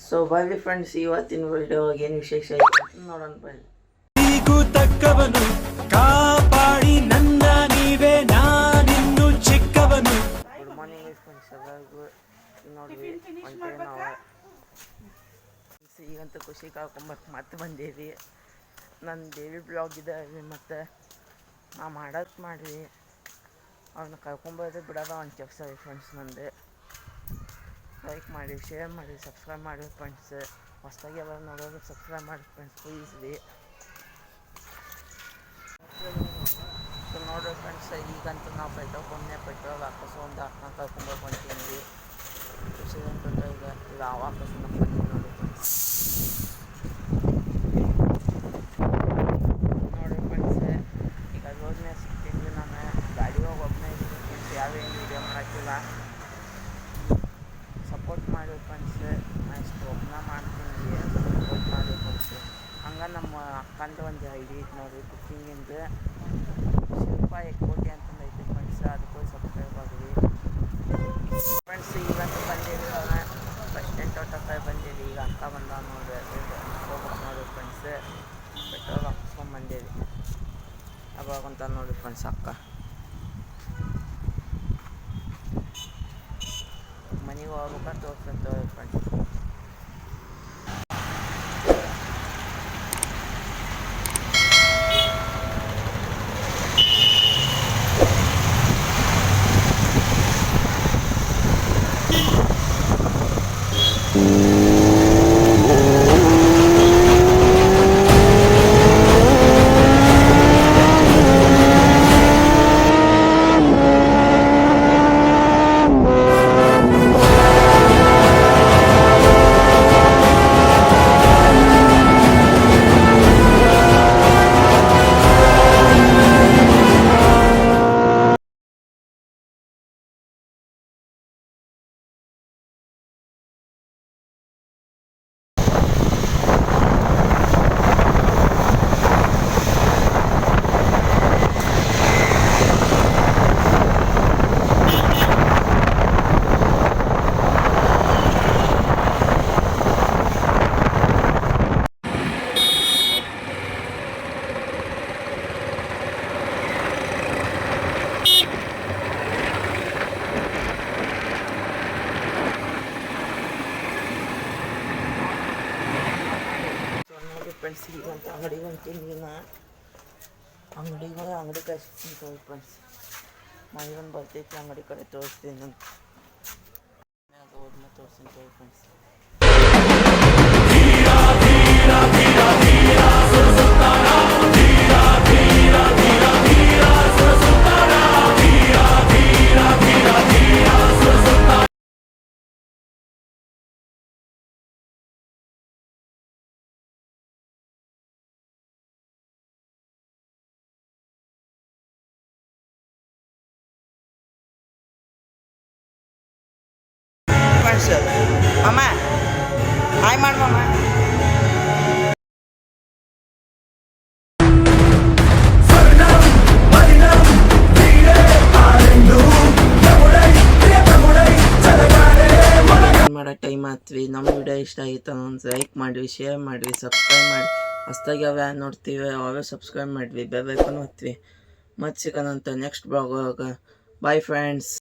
So ಬನ್ನಿ friends, ಇವತ್ತಿನ ವಿಡಿಯೋಗೆ ಏನು ವಿಶೇಷ ಐತೆ ನೋಡೋಣ ಬನ್ನಿ. ತಕ್ಕವನು ಕಾಪಾಡಿ ನನ್ನ ನೀವೇ ನಾನಿನ್ನು ಚಿಕ್ಕವನು. ಗುಡ್ ಮಾರ್ನಿಂಗ್ ಫ್ರೆಂಡ್ಸ್, ಎಲ್ಲರಿಗೂ ನೋಡ್ರಿ ನಾವು ಈಗಂತೂ ಖುಷಿ ಕಳ್ಕೊಂಬತ್ತು ಮತ್ತೆ ಬಂದೀವಿ. ನನ್ನ ಡೈಲಿ ಬ್ಲಾಗ್ ಇದೆ ಮತ್ತು ನಾ ಮಾಡೋದು ಮಾಡಿ ಅವ್ರನ್ನ ಕರ್ಕೊಂಬರೋದು ಬಿಡೋದ ಒಂದು ಕೆಲಸ ಇದೆ ಫ್ರೆಂಡ್ಸ್. ನಂದು ಲೈಕ್ ಮಾಡಿ, ಶೇರ್ ಮಾಡಿ, ಸಬ್ಸ್ಕ್ರೈಬ್ ಮಾಡಿ ಫ್ರೆಂಡ್ಸ್. ಹೊಸದಾಗಿ ಎಲ್ಲ ನೋಡೋದು ಸಬ್ಸ್ಕ್ರೈಬ್ ಮಾಡಿ ಫ್ರೆಂಡ್ಸ್ ಪ್ಲೀಸ್ ರೀ. ಸೊ ನೋಡ್ರಿ ಫ್ರೆಂಡ್ಸ್, ಈಗಂತೂ ನಾವು ಪೆಟ್ರೋಲ್ ಹಾಕಿಸೋ ಒಂದು ಹಾಕೊಂಡು ಕರ್ಕೊಂಬರ್ ಬಂತೀವಿ. ಖುಷಿ ಅಂತಂದ್ರೆ ಈಗ ಹಾಕಿಸ್ ಬಂದೀವಿ ನೋಡಿ ಫ್ರೆಂಡ್ಸ್. ನೋಡಿ ಫ್ರೆಂಡ್ಸ್, ಈಗ ರೋಡ್ನೇ ಸಿಗ್ತೀನಿ. ನಾನು ಗಾಡಿ ಹೋಗಿ ಒಬ್ಬನೇ ಇದ್ದೀನಿ ಫ್ರೆಂಡ್ಸ್, ಯಾವೇನು ವೀಡಿಯೋ ಮಾಡೋಕ್ಕಿಲ್ಲ. ಸಪೋರ್ಟ್ ಮಾಡಿ ಫ್ರೆಂಡ್ಸ್. ನಾನು ಇಷ್ಟು ಒಬ್ಬನ ಮಾಡ್ತೀನಿ, ಸಪೋರ್ಟ್ ಮಾಡಿ ಫ್ರೆಂಡ್ಸ್. ಹಂಗೆ ನಮ್ಮ ಅಕ್ಕಂದು ಒಂದು ಐಡಿ ಐತೆ ನೋಡಿ ಕುಕ್ಕಿಂಗಿಂದು, ಶಿಲ್ಪ ಎಕ್ಕೋಟಿ ಅಂತಂದು ಐತೆ ಫ್ರೆಂಡ್ಸ್. ಅದಕ್ಕೂ ಸಬ್ಸ್ಕ್ರೈಬ್ ಆಗಿರಿ ಫ್ರೆಂಡ್ಸ್. ಈಗಂತೂ ಬಂದೀವಿ, ಬಸ್ ಸ್ಟ್ಯಾಂಡ್ ತೋಟಕ್ಕೆ ಬಂದೀವಿ. ಈಗ ಅಕ್ಕ ಬಂದ ನೋಡಿ ಹೋಗ್ಬೇಕು ನೋಡಿ ಫ್ರೆಂಡ್ಸ್. ಪೆಟ್ರೋಲ್ ಹಾಕ್ಸ್ಕೊಂಬಂದೀವಿ ಅವಾಗಂತ ನೋಡಿ ಫ್ರೆಂಡ್ಸ್. ಅಕ್ಕ ಮನೆಗೆ ಹೋಗ್ಬೇಕಾದ್ರೆ ತೋರಿಸ್ತೇವೆ ಫ್ರೆಂಡ್ಸ್. ಫ್ರೆಂಡ್ಸ್, ಈಗಂತ ಅಂಗಡಿಗೆ ಹೊಂಟೀನಿ. ಅಂಗಡಿ ಕಳಿಸ್ತೀನಿ ತೋರಿ ಫ್ರೆಂಡ್ಸ್. ಮನೆ ಒಂದು ಬರ್ತೈತಿ, ಅಂಗಡಿ ಕಡೆ ತೋರಿಸ್ತೀನಿ ಅಂತ ಹೋದ್ಮೇಲೆ ತೋರಿಸ್ತೀನಿ ತೋರಿ ಫ್ರೆಂಡ್ಸ್. ಮಾಮ ಹಾಯ್ ಮಾಡಿ ಮಾಮ. ಮಾಡೋ ಟೈಮ್ ಆತ್ವಿ. ನಮ್ಮ ವಿಡಿಯೋ ಇಷ್ಟ ಆಗಿತ್ತು ಒಂದು ಲೈಕ್ ಮಾಡಿವಿ, ಶೇರ್ ಮಾಡಿವಿ, ಸಬ್ಸ್ಕ್ರೈಬ್ ಮಾಡಿ. ಹೊಸ್ದಾಗಿ ಅವೇ ನೋಡ್ತೀವಿ ಅವೇ ಸಬ್ಸ್ಕ್ರೈಬ್ ಮಾಡಿವಿ, ಬೆಲ್ ಐಕಾನ್ ಒತ್ತೀವಿ. ಮತ್ತೆ ಸಿಗೋಣಂತ ನೆಕ್ಸ್ಟ್ ಬ್ಲಾಗ್. Bye friends.